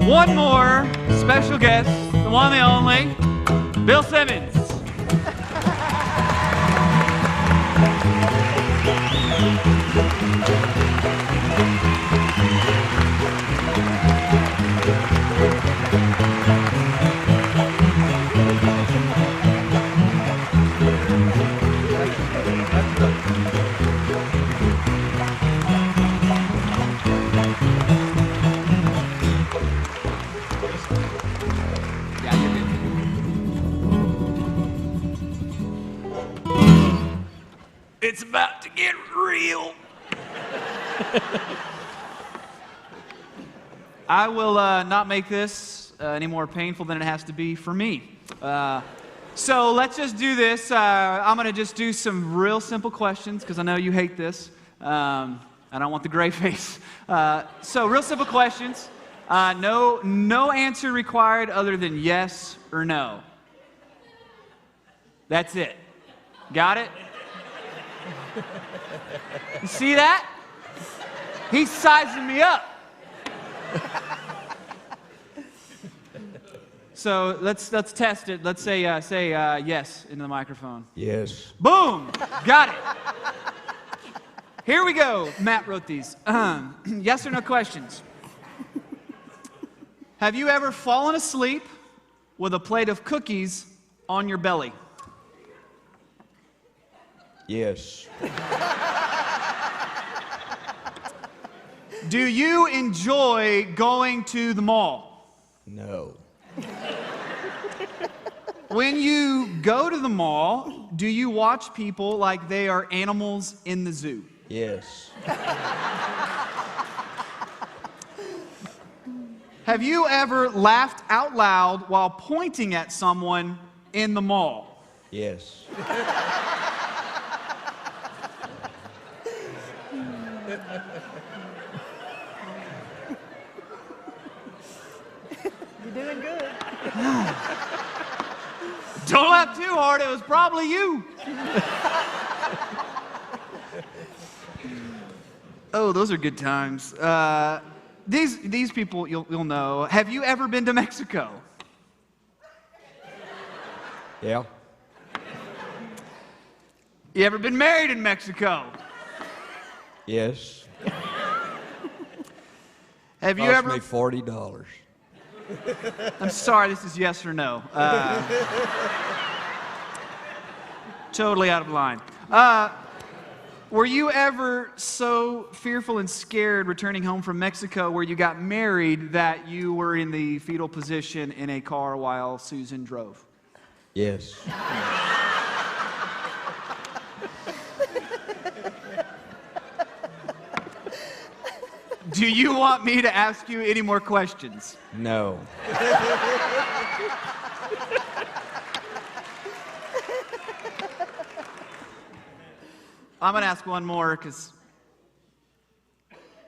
one more special guest, the one and only, Bill Simmons. It's about to get real. I will not make this any more painful than it has to be for me. So let's just do this. I'm going to just do some real simple questions because I know you hate this. I don't want the gray face. So real simple questions. No answer required other than yes or no. That's it. Got it? You see that? He's sizing me up. So let's test it. Let's say yes into the microphone. Yes. Boom! Got it. Here we go. Matt wrote these. Yes or no questions. Have you ever fallen asleep with a plate of cookies on your belly? Yes. Do you enjoy going to the mall? No. When you go to the mall, do you watch people like they are animals in the zoo? Yes. Have you ever laughed out loud while pointing at someone in the mall? Yes. You're doing good. Don't laugh too hard, it was probably you. Oh, those are good times. These people you'll know. Have you ever been to Mexico? Yeah. You ever been married in Mexico? Yes. Have you Cost ever? me $40. I'm sorry, this is yes or no. Totally out of line. Were you ever so fearful and scared returning home from Mexico where you got married that you were in the fetal position in a car while Susan drove? Yes. Do you want me to ask you any more questions? No. I'm going to ask one more because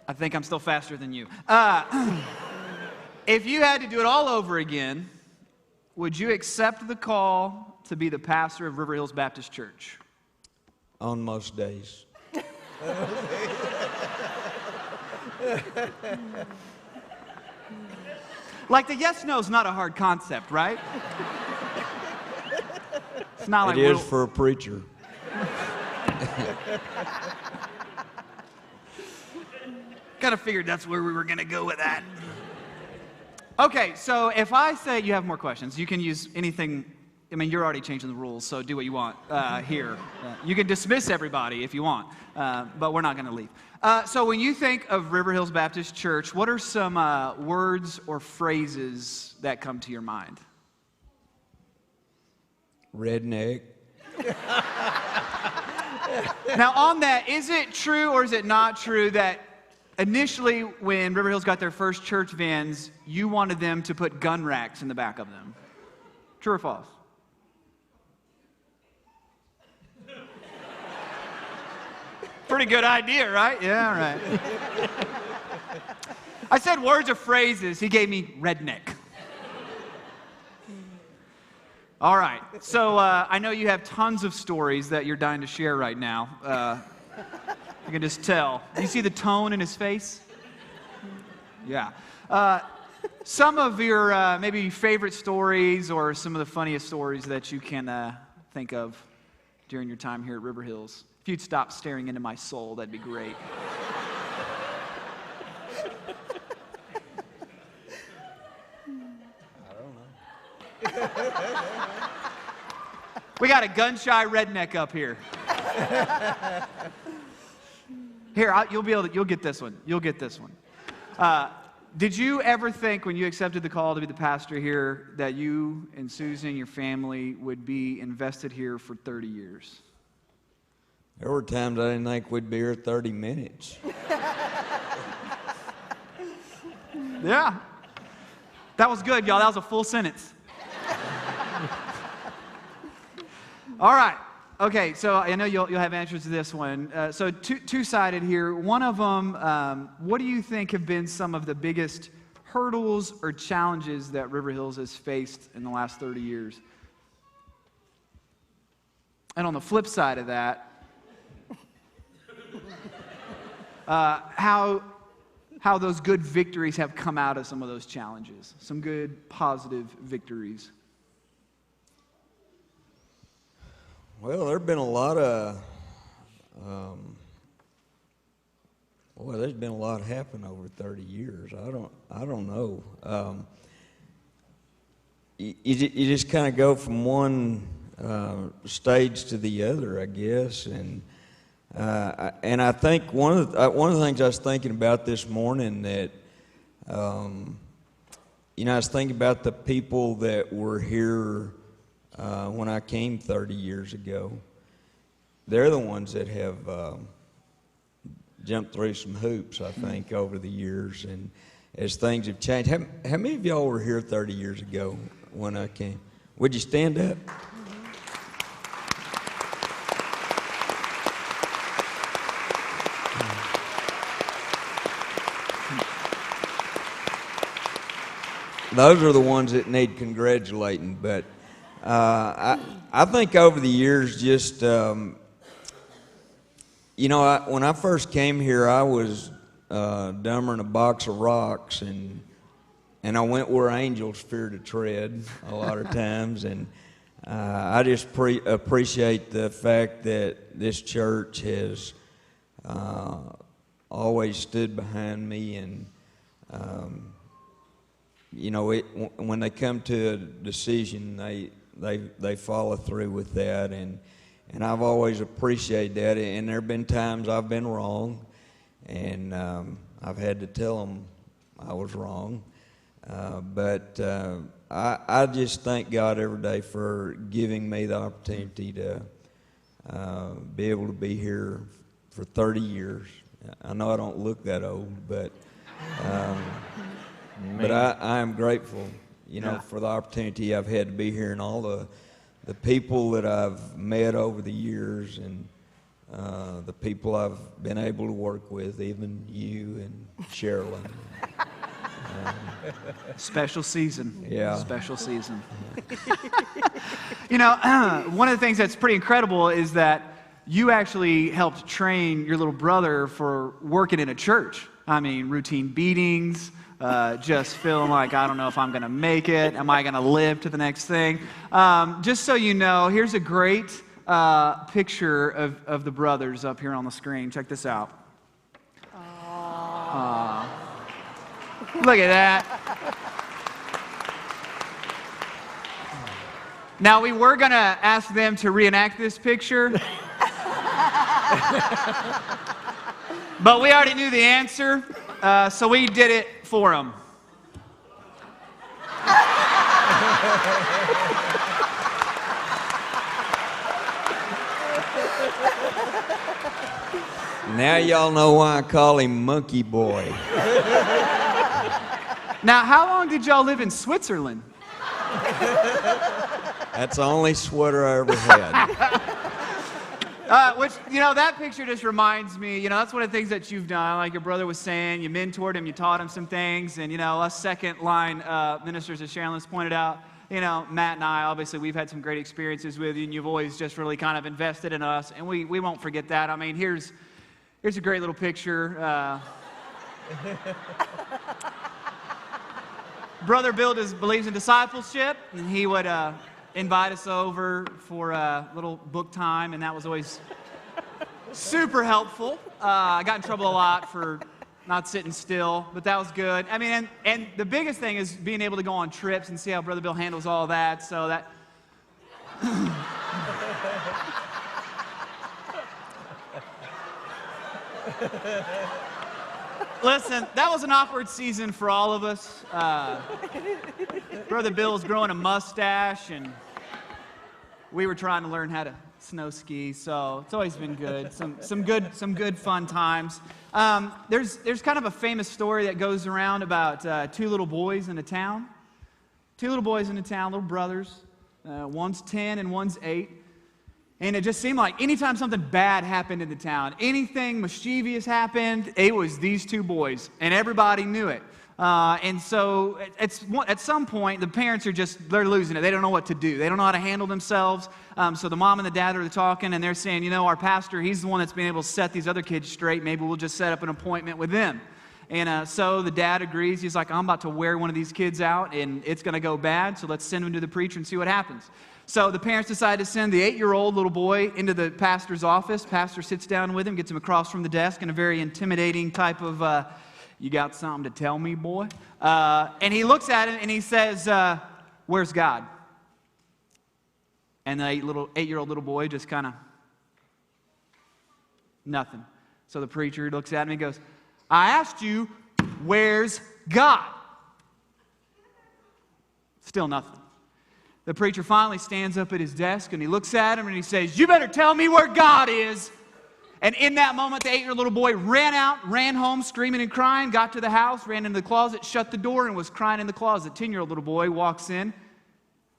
I think I'm still faster than you. If you had to do it all over again, would you accept the call to be the pastor of River Hills Baptist Church? On most days. Like the yes/no is not a hard concept, right? It's not like It is for a preacher. Kind of figured that's where we were going to go with that. Okay, so if I say you have more questions, you can use anything. I mean, you're already changing the rules, so do what you want here. You can dismiss everybody if you want, but we're not going to leave. So when you think of River Hills Baptist Church, what are some words or phrases that come to your mind? Redneck. Now, on that, is it true or is it not true that initially when River Hills got their first church vans, you wanted them to put gun racks in the back of them? True or false? Pretty good idea, right? Yeah, right. I said words or phrases. He gave me redneck. All right. So I know you have tons of stories that you're dying to share right now. I can just tell. Do you see the tone in his face? Yeah. some of your maybe favorite stories or some of the funniest stories that you can think of during your time here at River Hills. If you'd stop staring into my soul, that'd be great. We got a gun-shy redneck up here. Here, you'll get this one. You'll get this one. Did you ever think when you accepted the call to be the pastor here that you and Susan and your family would be invested here for 30 years? There were times I didn't think we'd be here 30 minutes. Yeah. That was good, y'all. That was a full sentence. All right. Okay, so I know you'll have answers to this one. So two-sided here. One of them, what do you think have been some of the biggest hurdles or challenges that River Hills has faced in the last 30 years? And on the flip side of that, how those good victories have come out of some of those challenges, some good positive victories. Well, there's been a lot of, there's been a lot happen over 30 years. I don't know. You just kind of go from one stage to the other, I guess, and I think one of the things I was thinking about this morning that, I was thinking about the people that were here when I came 30 years ago. They're the ones that have jumped through some hoops, I think, over the years, and as things have changed. How many of y'all were here 30 years ago when I came? Would you stand up? Those are the ones that need congratulating, but I think over the years, just, when I first came here, I was dumber than a box of rocks, and I went where angels fear to tread a lot of times, and I just appreciate the fact that this church has always stood behind me, and when they come to a decision, they follow through with that, and I've always appreciated that. And there have been times I've been wrong, and I've had to tell them I was wrong. But I just thank God every day for giving me the opportunity to be able to be here for 30 years. I know I don't look that old, but I am grateful, for the opportunity I've had to be here, and all the people that I've met over the years, and the people I've been able to work with, even you and Sherilyn. Special season. Yeah. Special season. One of the things that's pretty incredible is that you actually helped train your little brother for working in a church. I mean, routine beatings, just feeling like, I don't know if I'm going to make it. Am I going to live to the next thing? Just so you know, here's a great picture of the brothers up here on the screen. Check this out. Aww. Look at that. Now, we were going to ask them to reenact this picture, but we already knew the answer, so we did it for them. Now y'all know why I call him Monkey Boy. Now, how long did y'all live in Switzerland? That's the only sweater I ever had. Which, that picture just reminds me, that's one of the things that you've done. Like your brother was saying, you mentored him, you taught him some things, and, us second-line ministers, as Sherilyn's pointed out, Matt and I, obviously, we've had some great experiences with you, and you've always just really kind of invested in us, and we won't forget that. I mean, here's a great little picture. Brother Bill believes in discipleship, and he would invite us over for a little book time, and that was always super helpful. I got in trouble a lot for not sitting still, but that was good. I mean, and the biggest thing is being able to go on trips and see how Brother Bill handles all that, so that... Listen, that was an awkward season for all of us. Brother Bill was growing a mustache, and we were trying to learn how to snow ski, so it's always been good. Some good fun times. There's kind of a famous story that goes around about two little boys in a town. Two little boys in a town, little brothers. One's 10 and one's 8. And it just seemed like anytime something bad happened in the town, anything mischievous happened, it was these two boys, and everybody knew it. And so at some point, the parents they're losing it. They don't know what to do. They don't know how to handle themselves. So the mom and the dad are talking, and they're saying, you know, our pastor, he's the one that's been able to set these other kids straight. Maybe we'll just set up an appointment with them. And so the dad agrees. He's like, I'm about to wear one of these kids out, and it's going to go bad, so let's send him to the preacher and see what happens. So the parents decide to send the 8-year-old little boy into the pastor's office. Pastor sits down with him, gets him across from the desk in a very intimidating type of, you got something to tell me, boy? And he looks at him and he says, where's God? And the 8-year-old little boy just kind of, nothing. So the preacher looks at him and he goes, I asked you, where's God? Still nothing. The preacher finally stands up at his desk and he looks at him and he says, you better tell me where God is. And in that moment, the 8-year-old little boy ran out, ran home screaming and crying, got to the house, ran into the closet, shut the door, and was crying in the closet. 10-year-old little boy walks in,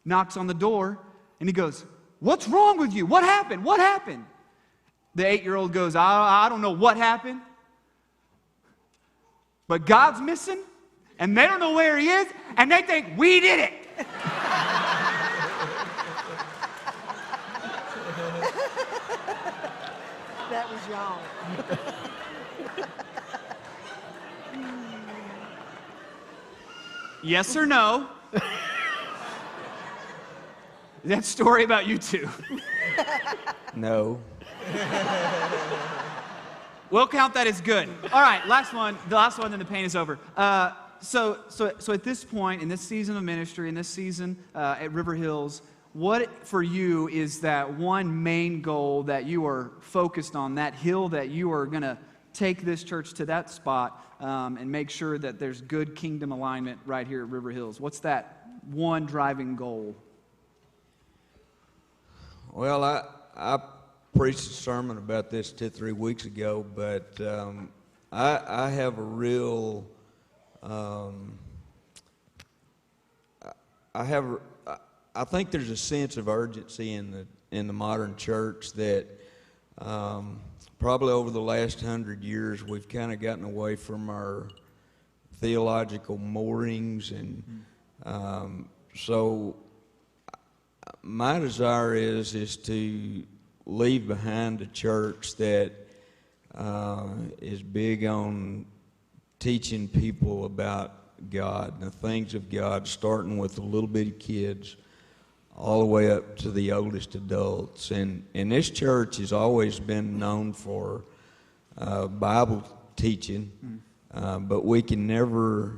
knocks on the door, and he goes, what's wrong with you? What happened? What happened? The 8-year-old goes, I don't know what happened, but God's missing, and they don't know where he is, and they think we did it. That was y'all. Yes or no? Is that story about you two? No. We'll count that as good. All right, last one. The last one, then the pain is over. So at this point, in this season of ministry, in this season at River Hills, what for you is that one main goal that you are focused on, that hill that you are going to take this church to that spot and make sure that there's good kingdom alignment right here at River Hills? What's that one driving goal? Well, I preached a sermon about this 2 or 3 weeks ago, but I have a real... I think there's a sense of urgency in the modern church that probably over the last 100 years we've kind of gotten away from our theological moorings, and so my desire is to leave behind a church that is big on teaching people about God and the things of God, starting with the little bitty kids all the way up to the oldest adults. And this church has always been known for Bible teaching, but we can never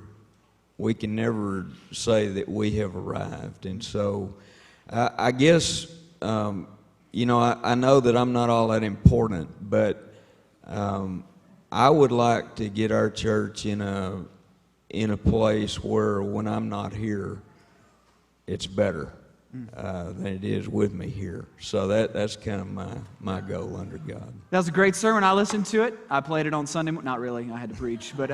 say that we have arrived. And so I guess, you know, I know that I'm not all that important, but I would like to get our church in a place where when I'm not here, it's better than it is with me here. So that's kind of my goal under God. That was a great sermon. I listened to it. I played it on Sunday. Not really. I had to preach. But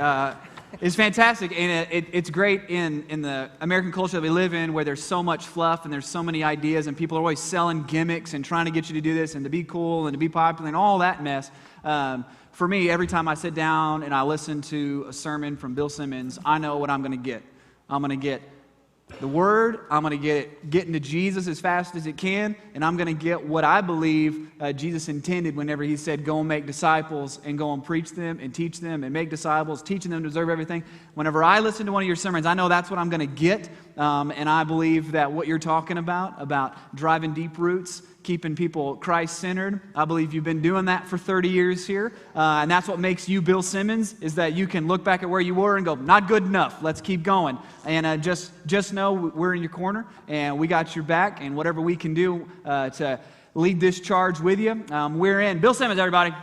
it's fantastic. And it's great in the American culture that we live in, where there's so much fluff and there's so many ideas and people are always selling gimmicks and trying to get you to do this and to be cool and to be popular and all that mess. For me, every time I sit down and I listen to a sermon from Bill Simmons, I know what I'm going to get. I'm going to get the Word, I'm going to get into Jesus as fast as it can, and I'm going to get what I believe Jesus intended whenever he said, go and make disciples and go and preach them and teach them and make disciples, teaching them to observe everything. Whenever I listen to one of your sermons, I know that's what I'm going to get, and I believe that what you're talking about driving deep roots, keeping people Christ-centered, I believe you've been doing that for 30 years here, and that's what makes you Bill Simmons, is that you can look back at where you were and go, not good enough, let's keep going. And just know we're in your corner, and we got your back, and whatever we can do to lead this charge with you, we're in. Bill Simmons, everybody.